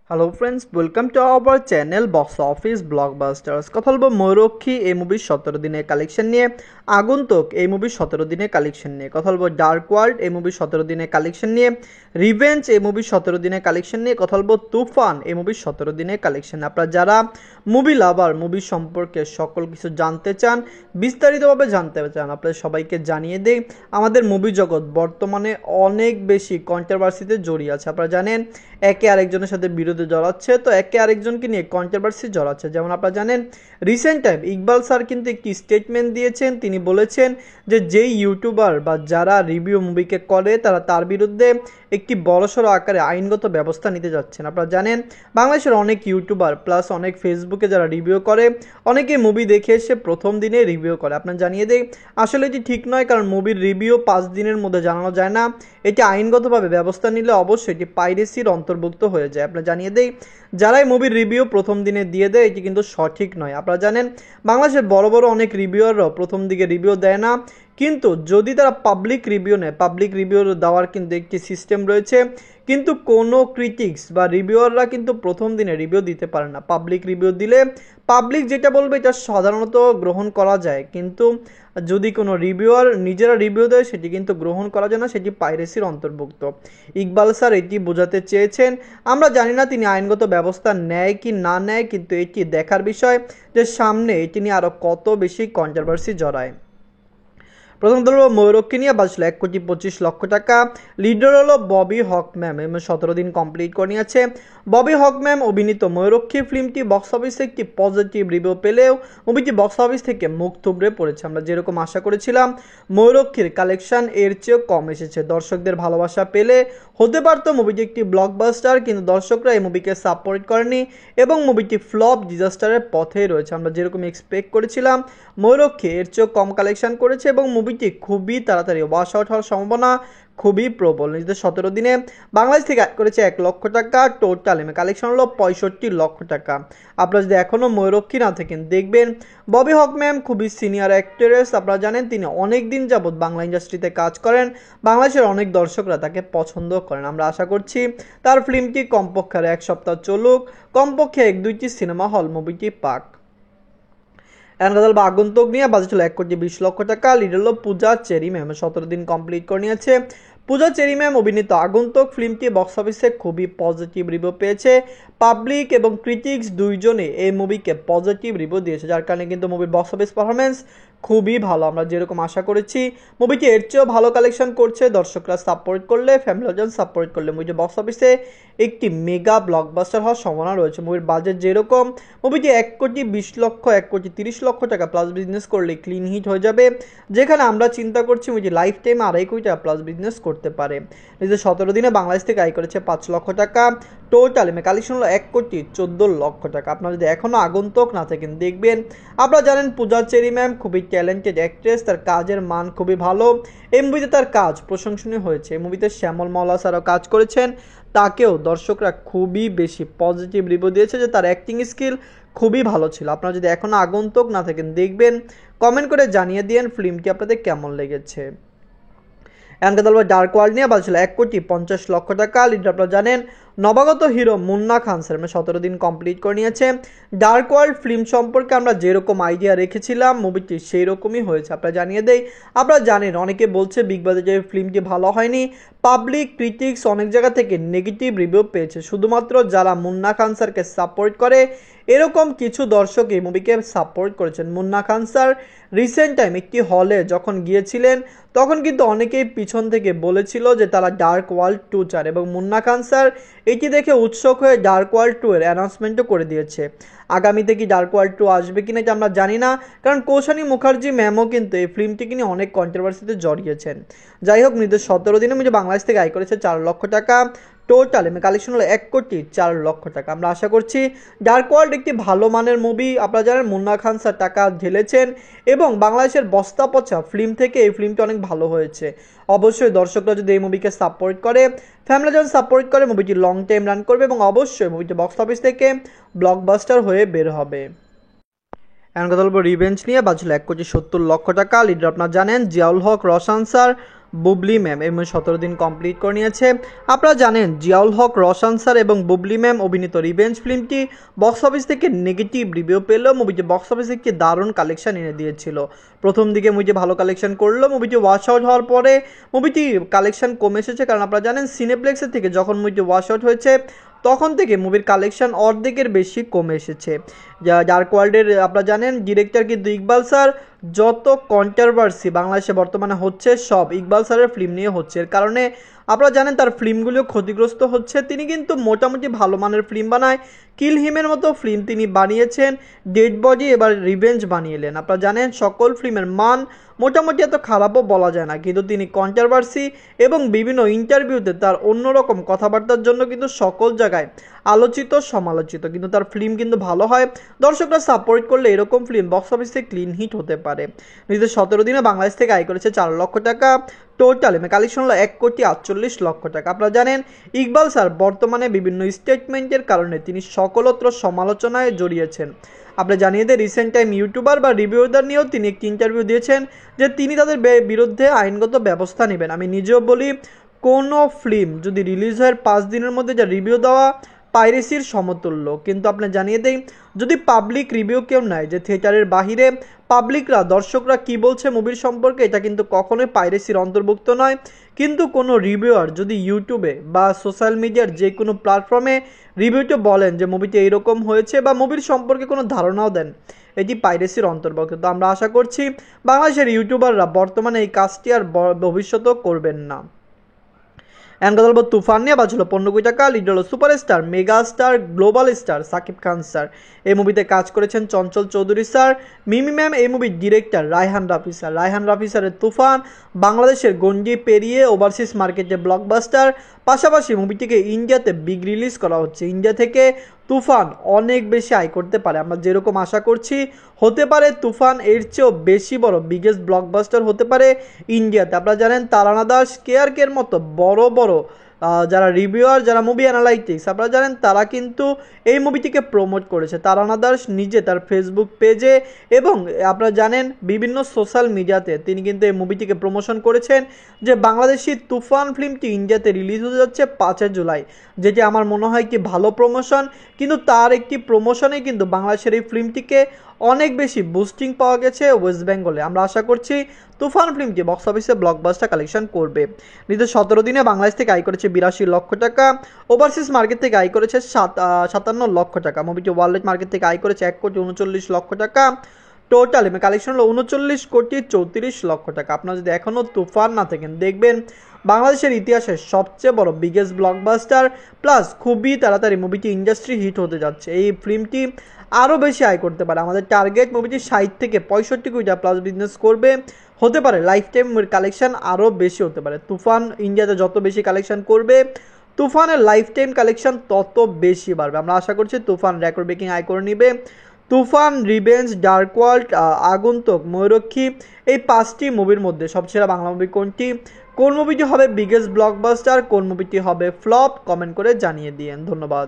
Hello friends, welcome to our channel box office blockbusters. কথা বলবো ময়ূরক্ষী এই মুভির 17 দিনের কালেকশন নিয়ে, আগন্তুক এই মুভির 17 দিনের কালেকশন নিয়ে, কথা বলবো ডার্ক ওয়ার্ল্ড এই মুভির 17 দিনের কালেকশন নিয়ে, রিভেঞ্জ এই মুভির 17 দিনের কালেকশন নিয়ে, কথা বলবো তুফান এই মুভির 17 দিনের কালেকশন। আপনারা যারা মুভি লাভার, মুভি সম্পর্কে সকল কিছু জানতে চান, বিস্তারিতভাবে জানতে চান, আপনাদের সবাইকে জানিয়ে দেই আমাদের মুভি জগৎ বর্তমানে অনেক বেশি কন্ট্রোভার্সিতে জড়িয়ে আছে। আপনারা জানেন একে আরেকজনের সাথে বিরোধে জড়াচ্ছে, তো একে আরেকজনকে নিয়ে কন্ট্রোভার্সি জড়াচ্ছে। যেমন আপনারা জানেন রিসেন্ট টাইম ইকবাল স্যার কিন্তু একটি স্টেটমেন্ট দিয়েছেন। তিনি বলেছেন যে যেই ইউটিউবার বা যারা রিভিউ মুভিকে করে তার বিরুদ্ধে একটি বড়সড় আকারে আইনগত ব্যবস্থা নিতে যাচ্ছেন। আপনারা জানেন বাংলাদেশের অনেক ইউটিউবার প্লাস অনেক ফেসবুকে যারা রিভিউ করে, অনেকে মুভি দেখে এসে প্রথম দিনে রিভিউ করে। আপনার জানিয়ে দেই আসলে এটি ঠিক নয়, কারণ মুভির রিভিউ 5 দিনের মধ্যে জানানো যায় না। এটি আইনগতভাবে ব্যবস্থা নিলে অবশ্যই এটি পাইরেসির অন্তর্ভুক্ত হয়ে যায়। আপনারা জানিয়ে দেই যারাই মুভির রিভিউ প্রথম দিনে দিয়ে দেয় এটি কিন্তু সঠিক নয়। আপনারা জানেন বাংলাদেশের বড় বড় অনেক রিভিউয়াররাও প্রথম দিকে রিভিউ দেয় না, কিন্তু যদি তারা পাবলিক রিভিউ নেয়, পাবলিক রিভিউ দেওয়ার কিন্তু একটি সিস্টেম রয়েছে, কিন্তু কোনো ক্রিটিক্স বা রিভিউয়াররা কিন্তু প্রথম দিনে রিভিউ দিতে পারে না। পাবলিক রিভিউ দিলে পাবলিক যেটা বলবে এটা সাধারণত গ্রহণ করা যায়, কিন্তু যদি কোনো রিভিউয়ার নিজেরা রিভিউ দেয় সেটি কিন্তু গ্রহণ করা যায় না, সেটি পাইরেসির অন্তর্ভুক্ত। ইকবাল স্যার এটি বোঝাতে চেয়েছেন। আমরা জানি না তিনি আইনগত ব্যবস্থা নেয় কি না নেয়, কিন্তু এটি দেখার বিষয় যে সামনে এটি নিয়ে আরও কত বেশি কন্ট্রোভার্সি জড়ায়। প্রথম ধরো ময়ূরক্ষী নিয়ে বাজছিল 1,25,00,000 টাকা। লিডার হলো ববি হক ম্যাম, 17 দিন কমপ্লিট করে নিয়েছে। ববি হক ম্যাম অভিনীত ময়ূরক্ষী ফিল্মটি বক্স অফিসে একটি পজিটিভ রিভিউ পেলেও মুভিটি বক্স অফিস থেকে মুখ থুবড়ে পড়েছে। আমরা যেরকম আশা করেছিলাম ময়ূরক্ষীর কালেকশন এর চেয়েও কম এসেছে। দর্শকদের ভালোবাসা পেলে হতে পারতো মুভিটি একটি ব্লকবাস্টার, কিন্তু দর্শকরা এই মুভিকে সাপোর্ট করেনি এবং মুভিটি ফ্লপ ডিজাস্টারের পথেই রয়েছে। আমরা যেরকম এক্সপেক্ট করেছিলাম ময়ূরক্ষী এর চেয়েও কম কালেকশন করেছে এবং মুভিটি খুবই তাড়াতাড়ি ওয়াশ আউট হওয়ার সম্ভাবনা খুবই প্রবল। নিজেদের 17 দিনে বাংলাদেশ থেকে আয় করেছে 1 লক্ষ টাকা, টোটাল কালেকশন হলো 65 লক্ষ টাকা। আপনারা যদি এখনও ময়ূরক্ষী না থাকেন দেখবেন। ববি হক ম্যাম খুবই সিনিয়র অ্যাক্ট্রেস। আপনারা জানেন তিনি অনেক দিন যাবৎ বাংলা ইন্ডাস্ট্রিতে কাজ করেন, বাংলাদেশের অনেক দর্শকরা তাকে পছন্দ করেন। আমরা আশা করছি তার ফিল্মটি কমপক্ষে 1 সপ্তাহ চলুক, কমপক্ষে 1-2টি সিনেমা হল মুভিটি পাক। আগন্তুক নিয়ে বাজেট ছিল 1,20,00,000 টাকা। লিডার হলো পূজা চেরি ম্যাম, 17 দিন কমপ্লিট করে নিয়েছে। পূজা চেরি ম্যাম অভিনীত আগন্তুক ফিল্মটি বক্স অফিসে খুবই পজিটিভ রিভিউ পেয়েছে। পাবলিক এবং ক্রিটিক্স দুইজনে এই মুভিকে পজিটিভ রিভিউ দিয়েছে, যার কারণে কিন্তু মুভির বক্স অফিস পারফরমেন্স খুবই ভালো। আমরা যেরকম আশা করেছি মুভিটি এর চেয়েও ভালো কালেকশন করছে। দর্শকরা সাপোর্ট করলে, ফ্যামিলি অডিয়েন্স সাপোর্ট করলে মুভিটি বক্স অফিসে একটি মেগা ব্লকবাস্টার হওয়ার সম্ভাবনা রয়েছে। মুভির বাজেট যেরকম, মুভিটি 1,20,00,000, 1,30,00,000 টাকা প্লাস বিজনেস করলে ক্লিন হিট হয়ে যাবে, যেখানে আমরা চিন্তা করছি মুভিটি লাইফ টাইম 2.5 কোটি টাকা প্লাস বিজনেস করতে পারে। নিজের 17 দিনে বাংলাদেশ থেকে আয় করেছে 5 লক্ষ টাকা। টোটাল কালেকশন হলো 1,14,00,000 টাকা। আপনারা যদি এখনও আগন্তুক না থাকেন দেখবেন। আপনারা জানেন পূজা চেরি ম্যাম খুবই ট্যালেন্টেড অ্যাক্ট্রেস, তার কাজের মান খুবই ভালো। এই মুভিতে তার কাজ প্রশংসনীয় হয়েছে। এই মুভিতে শ্যামল মাওলা স্যারও কাজ করেছেন, তাকেও দর্শকরা খুবই বেশি পজিটিভ রিভিউ দিয়েছে যে তার অ্যাক্টিং স্কিল খুবই ভালো ছিল। আপনারা যদি এখনও আগন্তুক না থাকেন দেখবেন, কমেন্ট করে জানিয়ে দিন ফিল্মটি আপনাদের কেমন লেগেছে। ডার্ক ওয়ার্ল্ড নিয়ে বাজছিল 1,50,00,000 টাকা। লিডার আপনারা জানেন নবাগত হিরো মুন্না খান স্যার, 17 দিন কমপ্লিট করে নিয়েছে। ডার্ক ওয়ার্ল্ড ফিল্ম সম্পর্কে আমরা যেরকম আইডিয়া রেখেছিলাম মুভিটি সেই রকমই হয়েছে। আপনারা জানিয়ে দেই, আপনারা জানেন অনেকে বলছে বিগ বাজেটের ফিল্মটি ভালো হয়নি, পাবলিক ক্রিটিক্স অনেক জায়গা থেকে নেগেটিভ রিভিউ পেয়েছে। শুধুমাত্র যারা মুন্না খান স্যারকে সাপোর্ট করে এরকম কিছু দর্শক এই মুভিকে সাপোর্ট করেছেন। মুন্না খান স্যার রিসেন্ট টাইম একটি হলে যখন গিয়েছিলেন তখন কিন্তু অনেকেই পিছন থেকে বলেছিল যে তারা ডার্ক ওয়ার্ল্ড 2 চান, এবং মুন্না খান স্যার এটি দেখে উৎসুক হয়ে ডার্ক ওয়ার্ল্ড 2 এর অ্যানাউন্সমেন্টও করে দিয়েছে। আগামীতে কি ডার্ক ওয়ার্ল্ড 2 আসবে কিনা এটা আমরা জানি না, কারণ কৌশানী মুখার্জি ম্যামও কিন্তু এই ফিল্মটিকে নিয়ে অনেক কন্ট্রোভার্সিতে জড়িয়েছেন। যাই হোক, নিজের 17 দিনে মুঝে বাংলাদেশ থেকে আয় করেছে 4 লক্ষ টাকা। টোটাল কালেকশন হলো 1,04,00,000 টাকা। আমরা আশা করছি ডার্ক ওয়ার্ল্ড একটি ভালো মানের মুভি। আপনারা জানেন মুন্না খান স্যার টাকা ঢেলেছেন এবং বাংলাদেশের বস্তা পচা ফিল্ম থেকে এই ফিল্মটি অনেক ভালো হয়েছে। অবশ্যই দর্শকরা যদি এই মুভিকে সাপোর্ট করে, ফ্যামিলি যখন সাপোর্ট করে, মুভিটি লং টাইম রান করবে এবং অবশ্যই মুভিটি বক্স অফিস থেকে ব্লকবাস্টার হয়ে বের হবে। এখন কথা বলবো রিভেঞ্জ নিয়ে বাজছিল 1,70,00,000 টাকা। লিডার আপনারা জানেন জিয়াউল হক রওশন স্যার, বুবলি ম্যাম এই মুভি 17 দিন কমপ্লিট করে নিয়েছে। আপনারা জানেন জিয়াউল হক, রওশন স্যার এবং বুবলি ম্যাম অভিনীত রিভেঞ্জ ফিল্মটি বক্স অফিস থেকে নেগেটিভ রিভিউ পেলেও মুভিটি বক্স অফিসে একটি দারুণ কালেকশন এনে দিয়েছিল। প্রথম দিকে মুভিটি ভালো কালেকশন করলো, মুভিটি ওয়াশ আউট হওয়ার পরে মুভিটি কালেকশন কমে এসেছে, কারণ আপনারা জানেন সিনেপ্লেক্সের থেকে যখন মুভিটি ওয়াশ আউট হয়েছে তখন থেকে মুভির কালেকশন অর্ধেকের বেশি কমে এসেছে। ডার্ক ওয়ার্ল্ডের আপনারা জানেন ডিরেক্টর কিন্তু ইকবাল স্যার, যত কন্ট্রোভার্সি বাংলাদেশে বর্তমানে হচ্ছে সব ইকবাল স্যারের ফিল্ম নিয়ে হচ্ছে, এর কারণে আপনারা জানেন তার ফিল্মগুলো ক্ষতিগ্রস্ত হচ্ছে। তিনি কিন্তু মোটামুটি ভালো মানের ফিল্ম বানায়, কিল হিমের মতো ফিল্ম তিনি বানিয়েছেন, ডেড বডি, এবার রিভেঞ্জ বানিয়েলেন। আপনারা জানেন সকল ফিল্মের মান মোটামুটি এত খারাপও বলা যায় না, কিন্তু তিনি কন্ট্রোভার্সি এবং বিভিন্ন ইন্টারভিউতে তার অন্যরকম কথাবার্তার জন্য কিন্তু সকল জায়গায় আলোচিত সমালোচিত, কিন্তু তার ফিল্ম কিন্তু ভালো হয়। দর্শকরা সাপোর্ট করলে এরকম ফিল্ম বক্স অফিসে ক্লিন হিট হতে পারে। নিজের 17 দিনে বাংলাদেশ থেকে আয় করেছে 4 লক্ষ টাকা, টোটাল কালেকশন হলো 1,48,00,000 টাকা। আপনারা জানেন ইকবাল স্যার বর্তমানে বিভিন্ন স্টেটমেন্টের কারণে তিনি সকলত্র সমালোচনায় জড়িয়েছেন। আপনি জানিয়ে দেন রিসেন্ট টাইম ইউটিউবার বা রিভিউদার নিয়েও তিনি একটি ইন্টারভিউ দিয়েছেন যে তিনি তাদের বিরুদ্ধে আইনগত ব্যবস্থা নেবেন। আমি নিজেও বলি কোনো ফিল্ম যদি রিলিজ হয় 5 দিনের মধ্যে যা রিভিউ দেওয়া পাইরেসির সমতুল্য। কিন্তু আপনি জানিয়ে দেই যদি পাবলিক রিভিউ কেউ নেয় যে থিয়েটারের বাহিরে পাবলিকরা দর্শকরা কি বলছে মুভির সম্পর্কে, এটা কিন্তু কখনোই পাইরেসির অন্তর্ভুক্ত নয়। কিন্তু কোনো রিভিউয়ার যদি ইউটিউবে বা সোশ্যাল মিডিয়ার যে কোনো প্ল্যাটফর্মে রিভিউটা বলেন যে মুভিটি এইরকম হয়েছে বা মুভির সম্পর্কে কোনো ধারণাও দেন, এটি পাইরেসির অন্তর্ভুক্ত। তো আমরা আশা করছি বাংলাদেশের ইউটিউবাররা বর্তমানে এই কাজটি আর ভবিষ্যতেও করবেন না। কথা বলবো তুফান নিয়ে। বাজছিল 15 কোটি টাকা, লিড হলো superstar, mega star, global star Shakib Khan sir. এই মুভিতে কাজ করেছেন চঞ্চল চৌধুরী স্যার, মিমি ম্যাম। এই মুভির ডিরেক্টর রায়হান রাফি স্যার। রায়হান রাফি স্যারের তুফান বাংলাদেশের গণ্ডি পেরিয়ে ওভারসিজ মার্কেটে ব্লকবাস্টার, পাশাপাশি মুভিটিকে ইন্ডিয়াতে বিগ রিলিজ করা হচ্ছে। ইন্ডিয়া থেকে তুফান অনেক বেশি আয় করতে পারে, আমরা যেরকম আশা করছি হতে পারে তুফান এর চেয়েও বেশি বড় বিগেস্ট ব্লকবাস্টার হতে পারে ইন্ডিয়াতে। আপনারা জানেন তারানা দাস, কেআরকের মতো বড় বড় যারা রিভিউয়ার, যারা মুভি অ্যানালাইটিক্স আপনারা জানেন তারা কিন্তু এই মুভিটিকে প্রমোট করেছে। তারানা দাস নিজে তার ফেসবুক পেজে এবং আপনারা জানেন বিভিন্ন সোশ্যাল মিডিয়াতে তিনি কিন্তু এই মুভিটিকে প্রমোশন করেছেন যে বাংলাদেশি তুফান ফিল্মটি ইন্ডিয়াতে রিলিজ হতে যাচ্ছে 5 জুলাই, যেটি আমার মনে হয় কি ভালো প্রমোশন। কিন্তু তার একটি প্রমোশনে কিন্তু বাংলাদেশের এই ফিল্মটিকে অনেক বেশি বুস্টিং পাওয়া গেছে ওয়েস্ট বেঙ্গলে। আমরা আশা করছি তুফান ফিল্মটি বক্স অফিসে ব্লকবাস্টার কালেকশন করবে। নিজের 17 দিনে বাংলাদেশ থেকে আয় করেছে 82 লক্ষ টাকা, ওভারসিজ মার্কেট থেকে আয় করেছে 57 লক্ষ টাকা। মুভিটি ওয়ার্ল্ড মার্কেট থেকে আয় করেছে 1,39,00,000 টাকা। টোটাল কালেকশন হলো 39,34,00,000 টাকা। আপনারা যদি এখনও তুফান না থাকেন দেখবেন বাংলাদেশের ইতিহাসে সবচেয়ে বড় বিগেস্ট ব্লকবাস্টার, প্লাস খুবই তাড়াতাড়ি মুভিটি ইন্ডাস্ট্রি হিট হতে যাচ্ছে। এই ফিল্মটি আরও বেশি আয় করতে পারে। আমাদের টার্গেট মুভিটি 60 থেকে 65 কোটি প্লাস বিজনেস করবে, হতে পারে লাইফ টাইম কালেকশন আরও বেশি হতে পারে। তুফান ইন্ডিয়াতে যত বেশি কালেকশন করবে তুফানের লাইফ টাইম কালেকশন তত বেশি বাড়বে। আমরা আশা করছি তুফান রেকর্ড ব্রেকিং আয় করে নিবে। তুফান, রিভেঞ্জ, ডার্ক ওয়ার্ল্ড, আগন্তুক, ময়ূরক্ষী এই 5টি মুভির মধ্যে সবচেয়ে বাংলা মুভি কোনটি, কোন মুভিটি হবে বিগেস্ট ব্লকবাস্টার, কোন মুভিটি হবে ফ্লপ, কমেন্ট করে জানিয়ে দিয়েন। ধন্যবাদ।